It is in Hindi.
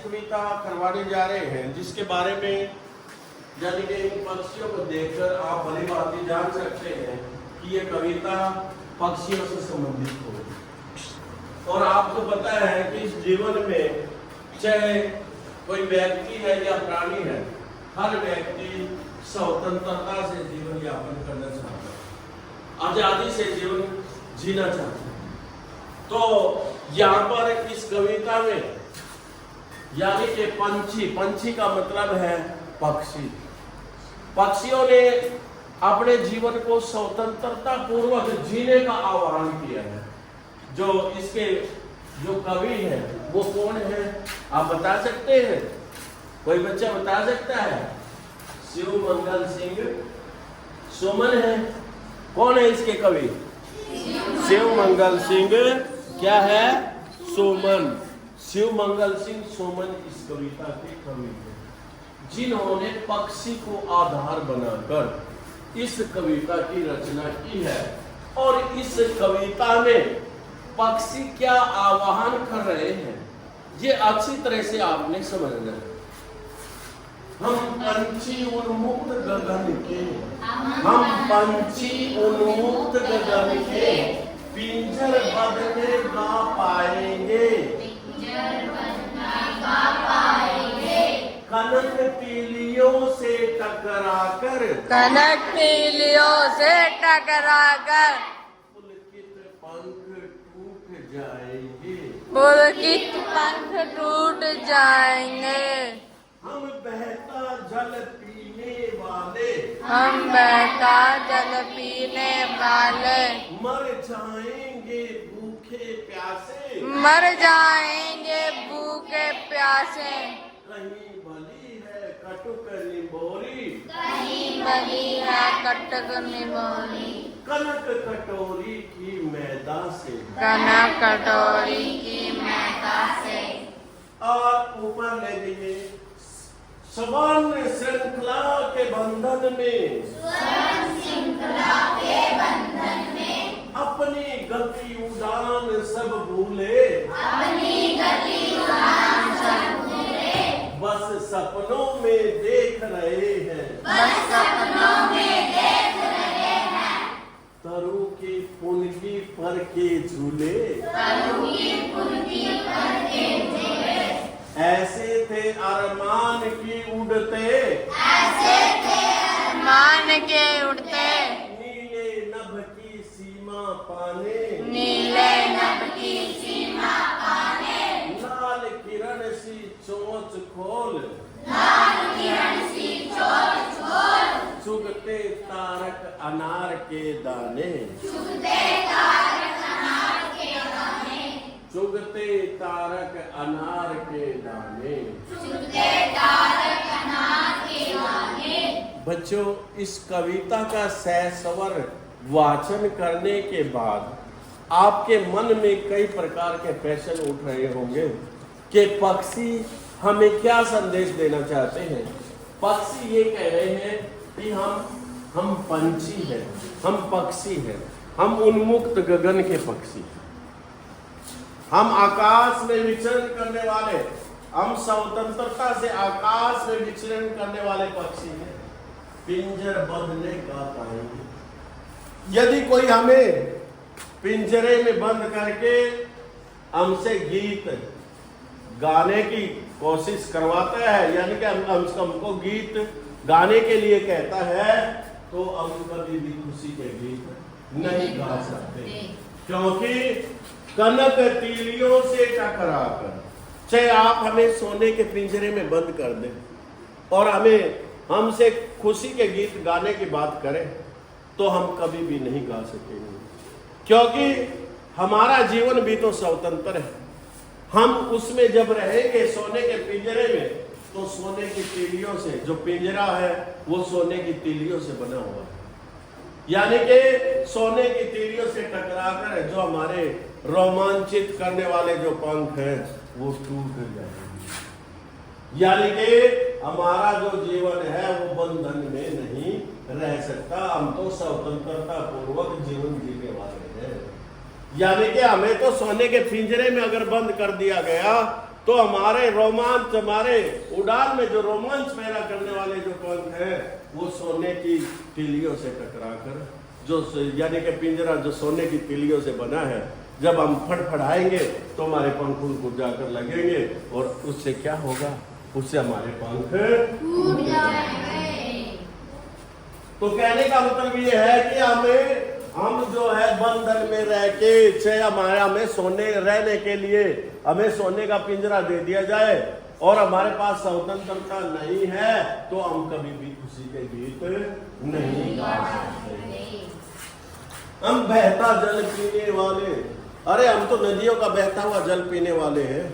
कविता करवाने जा रहे हैं जिसके बारे में यानी कि इन पक्षियों को देखकर आप भली भांति जान सकते हैं कि ये कविता पक्षियों से संबंधित हो। और आपको पता है कि इस जीवन में चाहे कोई व्यक्ति है या प्राणी है, हर व्यक्ति स्वतंत्रता से जीवन यापन करना चाहता है, आजादी से जीवन जीना चाहता है। तो यहाँ पर इस कविता में यानी कि पंछी का मतलब है पक्षी। पक्षियों ने अपने जीवन को स्वतंत्रता पूर्वक जीने का आह्वान किया है। जो इसके जो कवि है वो कौन है, आप बता सकते हैं? कोई बच्चा बता सकता है? शिव मंगल सिंह सुमन है। कौन है इसके कवि? शिव मंगल सिंह क्या है? सुमन। शिव मंगल सिंह सुमन इस कविता के कवि हैं, जिन्होंने पक्षी को आधार बनाकर इस कविता की रचना की है। और इस कविता में पक्षी क्या आह्वान कर रहे हैं ये अच्छी तरह से आपने समझना है। हम पंछी उन्मुक्त गगन के, हम पंछी उन्मुक्त गगन के पिंजर बंद में गा पाएंगे, कनक तीलियों से टकराकर, कनक तीलियों से टकराकर पुलकित पंख टूट जाएंगे, पुलकित पंख टूट जाएंगे। हम बहता जल पीने वाले, हम बहता जल पीने वाले मर जाएंगे भूखे प्यासे, मर जाएंगे भूखे प्यासे। कहीं भली है कटुक निबोरी, कहीं बनी है कटक निबोरी, कनक कटोरी की मैदा से, कनक कटोरी की मैदा से। और ऊपर ले लीजिए, सवर्ण श्रृंखला के बंधन में, अपनी गति उड़ान सब भूले, बस सपनों में देख रहे हैं, तरु की पुनगी पर के झूले, ऐसे थे अरमान की उड़ते, मान के उड़ते नीले नभ की सीमा पाने, नीले नभ की सीमा पाने। लाल किरण सी चोंच खोल, चुगते तारक अनार के दाने, चुगते तारक अनार के दाने। बच्चों, इस कविता का सस्वर वाचन करने के बाद आपके मन में कई प्रकार के प्रश्न उठ रहे होंगे कि पक्षी हमें क्या संदेश देना चाहते हैं। पक्षी ये कह रहे हैं कि हम पंछी हैं, हम पक्षी हैं, हम उन्मुक्त गगन के पक्षी हैं, हम आकाश में विचरण करने वाले, हम स्वतंत्रता से आकाश में विचरण करने वाले पक्षी हैं, पिंजर बंद नहीं गा पाएंगे। यदि कोई हमें पिंजरे में बंद करके हमसे गीत गाने की कोशिश करवाता है, यानी कि हमको गीत गाने के लिए कहता है, तो हम कभी भी खुशी के गीत नहीं गा सकते, क्योंकि कनक तीलियों से टकराकर, चाहे आप हमें सोने के पिंजरे में बंद कर दें और हमसे खुशी के गीत गाने की बात करें, तो हम कभी भी नहीं गा सकेंगे, क्योंकि हमारा जीवन भी तो स्वतंत्र है। हम उसमें जब रहेंगे सोने के पिंजरे में, तो सोने की तीलियों से, जो पिंजरा है वो सोने की तीलियों से बना हुआ है, यानी कि सोने की तीलियों से टकराकर जो हमारे रोमांचित करने वाले जो पंख हैं वो टूट जाएंगे, यानी कि हमारा जो जीवन है वो बंधन में नहीं रह सकता। हम तो स्वतंत्रता पूर्वक जीवन जीने वाले हैं। यानी कि हमें तो सोने के पिंजरे में अगर बंद कर दिया गया तो हमारे रोमांच, हमारे उड़ान में जो रोमांच पैदा करने वाले जो पंख हैं वो सोने की तिलियों से टकराकर, जो यानी कि पिंजरा जो सोने की तिलियों से बना है, जब हम फड़फड़ाएंगे तो हमारे पंख उनको जाकर लगेंगे और उससे क्या होगा, उससे हमारे पंख टूट जाएंगे। तो कहने का मतलब ये है कि हम जो है बंधन में रह के चाहे हमें सोने रहने के लिए हमें सोने का पिंजरा दे दिया जाए और हमारे पास स्वतंत्रता नहीं है तो हम कभी भी खुशी के गीत नहीं गा सकते। हम बहता जल पीने वाले, अरे हम तो नदियों का बहता हुआ जल पीने वाले हैं।